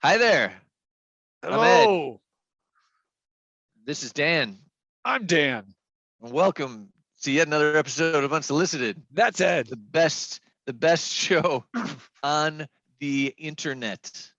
Hi there. I'm Ed. Hello, This is Dan. I'm Dan. And welcome to yet another episode of Unsolicited, That's Ed. the best show on the internet.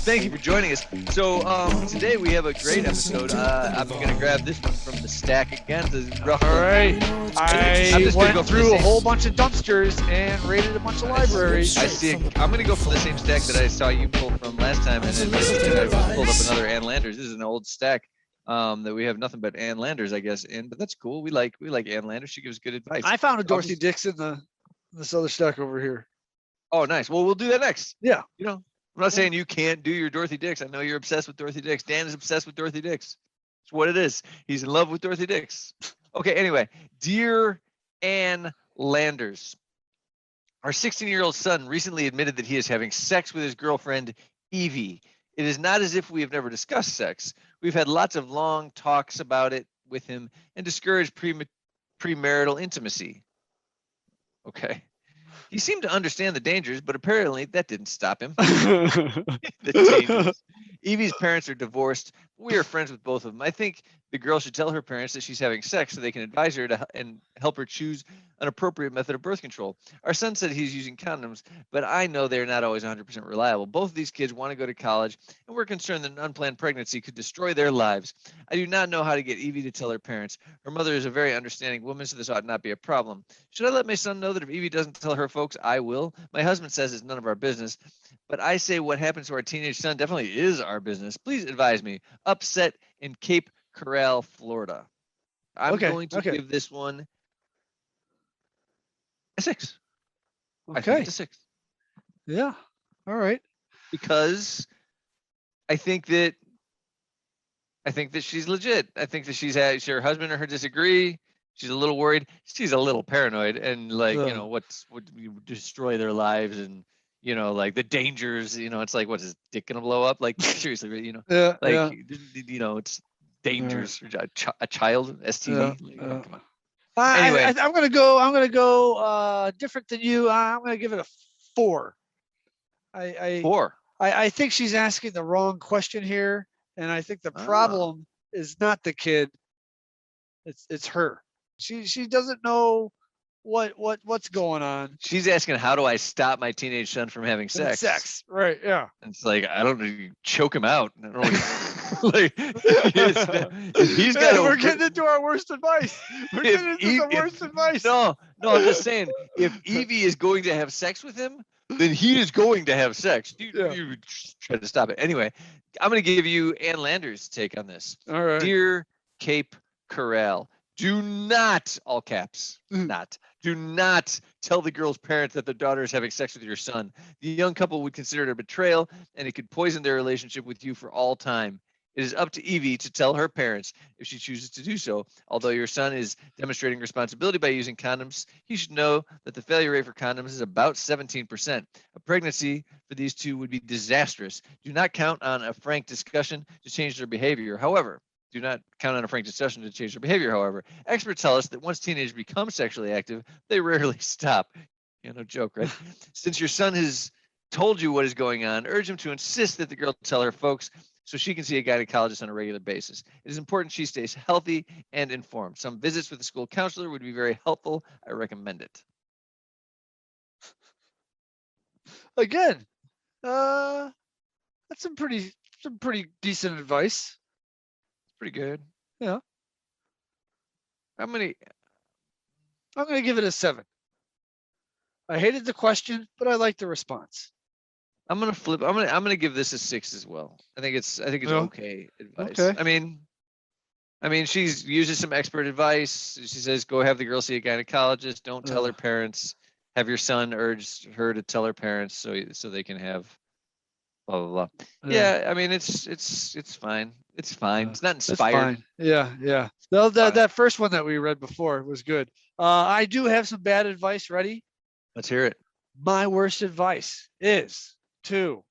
Thank you for joining us. So today we have a great episode. I'm gonna grab this one from the stack again to ruffle. All right. I just gonna go went for the through a same- whole bunch of dumpsters and raided a bunch of libraries. I see. I'm gonna go from the same stack that I saw you pull from last time, and then I pulled up another Ann Landers. This is an old stack that we have nothing but Ann Landers, I guess, in. But that's cool. We like Ann Landers. She gives good advice. I found a Dorothy just- Dix in this other stack over here. Oh, nice. Well, we'll do that next. Yeah. You know, I'm not saying you can't do your Dorothy Dix. I know you're obsessed with Dorothy Dix. Dan is obsessed with Dorothy Dix. It's what it is. He's in love with Dorothy Dix. Okay, anyway, dear Ann Landers, our 16-year-old son recently admitted that he is having sex with his girlfriend, Evie. It is not as if we have never discussed sex. We've had lots of long talks about it with him and discouraged premarital intimacy. Okay. He seemed to understand the dangers, but apparently that didn't stop him. The dangers. Evie's parents are divorced. We are friends with both of them. I think the girl should tell her parents that she's having sex so they can advise her and help her choose an appropriate method of birth control. Our son said he's using condoms, but I know they're not always 100% reliable. Both of these kids want to go to college, and we're concerned that an unplanned pregnancy could destroy their lives. I do not know how to get Evie to tell her parents. Her mother is a very understanding woman, so this ought not be a problem. Should I let my son know that if Evie doesn't tell her folks, I will? My husband says it's none of our business, but I say what happens to our teenage son definitely is our business. Please advise me. Upset in Cape Coral, Florida. I'm going to give this one a 6. I think Okay. it's a 6 Yeah. All right. because I think that she's legit. I think that her husband or her disagree. She's a little worried. She's a little paranoid, and would destroy their lives, and like the dangers. It's like, what's his dick gonna blow up? Like seriously, Yeah. it's dangers. A child STD. Yeah. Come on. Anyway, Anyway. I'm gonna go different than you. I'm gonna give it a 4. 4. I think she's asking the wrong question here, and I think the problem is not the kid. It's her. She doesn't know what's going on. She's asking, how do I stop my teenage son from having sex? Sex, right? Yeah. It's like, I don't know, you choke him out. I don't know. Like, he's got. We're getting into our worst advice. We're getting into the worst advice. No, I'm just saying, if Evie is going to have sex with him, then he is going to have sex. You try to stop it. Anyway, I'm going to give you Ann Landers' take on this. All right. Dear Cape Coral, do not, all caps, do not tell the girl's parents that their daughter is having sex with your son. The young couple would consider it a betrayal, and it could poison their relationship with you for all time. It is up to Evie to tell her parents if she chooses to do so. Although your son is demonstrating responsibility by using condoms, he should know that the failure rate for condoms is about 17%. A pregnancy for these two would be disastrous. Do not count on a frank discussion to change their behavior. However, experts tell us that once teenagers become sexually active, they rarely stop. No joke, right? Since your son has told you what is going on, urge him to insist that the girl tell her folks so she can see a gynecologist on a regular basis. It is important she stays healthy and informed. Some visits with a school counselor would be very helpful. I recommend it. Again, that's some pretty decent advice. Pretty good. Yeah. I'm going to give it a 7. I hated the question, but I like the response. I'm going to flip. I'm going to give this a 6 as well. I think it's okay advice. Okay. I mean, she uses some expert advice. She says, go have the girl see a gynecologist. Don't tell her parents. Have your son urge her to tell her parents so they can have blah, blah, blah. Yeah. I mean, it's fine. It's fine. It's not inspired. Yeah. That first one that we read before was good. I do have some bad advice. Ready? Let's hear it. My worst advice is to,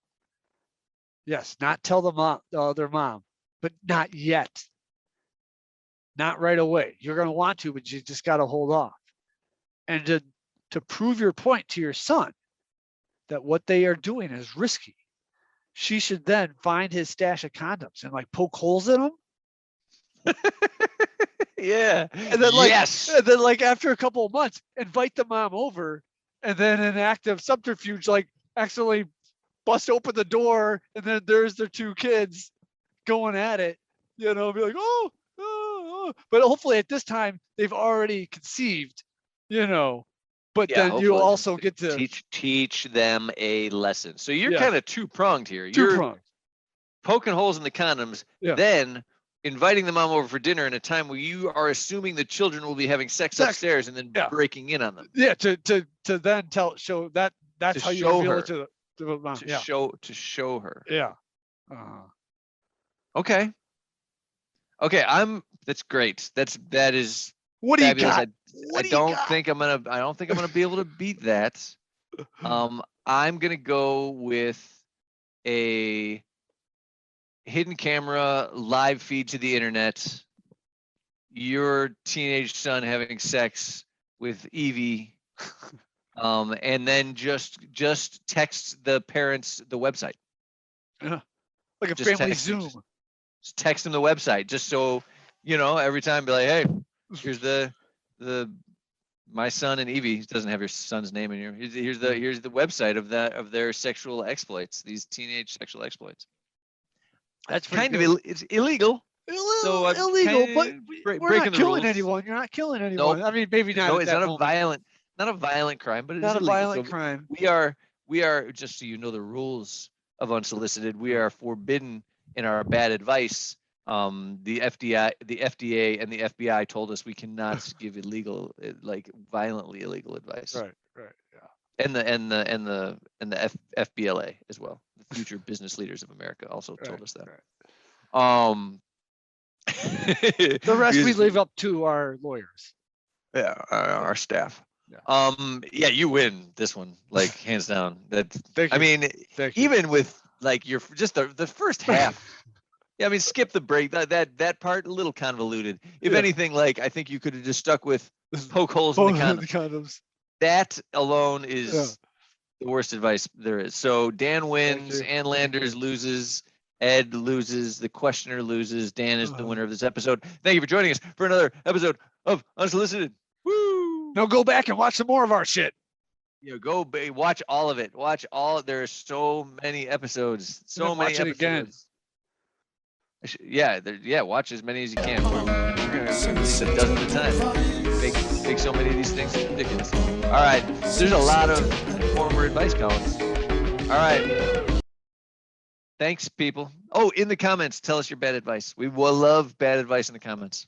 not tell their mom, but not yet. Not right away. You're going to want to, but you just got to hold off. And to prove your point to your son, that what they are doing is risky. She should then find his stash of condoms and like poke holes in them. Yeah. And then like, yes. and then like after a couple of months, invite the mom over, and then in an act of subterfuge, like accidentally bust open the door, and then there's their two kids going at it. You know, be like, oh, oh, oh. But hopefully at this time they've already conceived. You know, but Yeah, then you hopefully. also get to teach them a lesson. So you're Yeah. kind of two-pronged here. two You're prongs. poking holes in the condoms, Yeah. then inviting the mom over for dinner in a time where you are assuming the children will be having sex upstairs and then Yeah. breaking in on them Yeah, to then show that that's To how you show reveal her. it to the mom. to Yeah, show her. yeah. Okay. That's great. That is What do you fabulous. got? I don't think I'm gonna be able to beat that. I'm gonna go with a hidden camera live feed to the internet. Your teenage son having sex with Evie, and then just text the parents the website. Yeah. Like a Just family text them- Zoom. Just text them the website, just so every time be like, hey, here's the my son and Evie doesn't have your son's name in here. Here's the website of their sexual exploits, these teenage sexual exploits. That's Kind of it's illegal. So I'm illegal, but kinda we're breaking not the killing rules. anyone. You're not killing anyone. Nope. I mean, maybe not. No, at it's that not moment. not a violent crime, but it Not is a illegal. violent So crime. we are just so you know the rules of unsolicited. We are forbidden in our bad advice. The FDA, and the FBI told us we cannot give illegal, like violently illegal advice. Right. Yeah. And the FBLA as well. The Future Business Leaders of America also told us that. Right. The rest we leave up to our lawyers. Yeah, our staff. Yeah. Yeah, you win this one, like hands down. Thank I you. mean, Thank you. even with like your just the first half. Yeah, I mean, skip the break. That part a little convoluted. If Yeah. anything, like I think you could have just stuck with poke holes in the condom. condoms. That alone is Yeah. the worst advice there is. So Dan wins, you. Ann Landers loses, Ed loses, the questioner loses. Dan is the winner of this episode. Thank you for joining us for another episode of Unsolicited. Woo! Now go back and watch some more of our shit. Go watch all of it. Watch all. There are so many episodes. So many watch it episodes. again. Yeah, watch as many as you can. We're gonna release a dozen at a time. Make so many of these things ridiculous. All right, there's a lot of former advice columns. All right, thanks, people. Oh, in the comments, tell us your bad advice. We will love bad advice in the comments.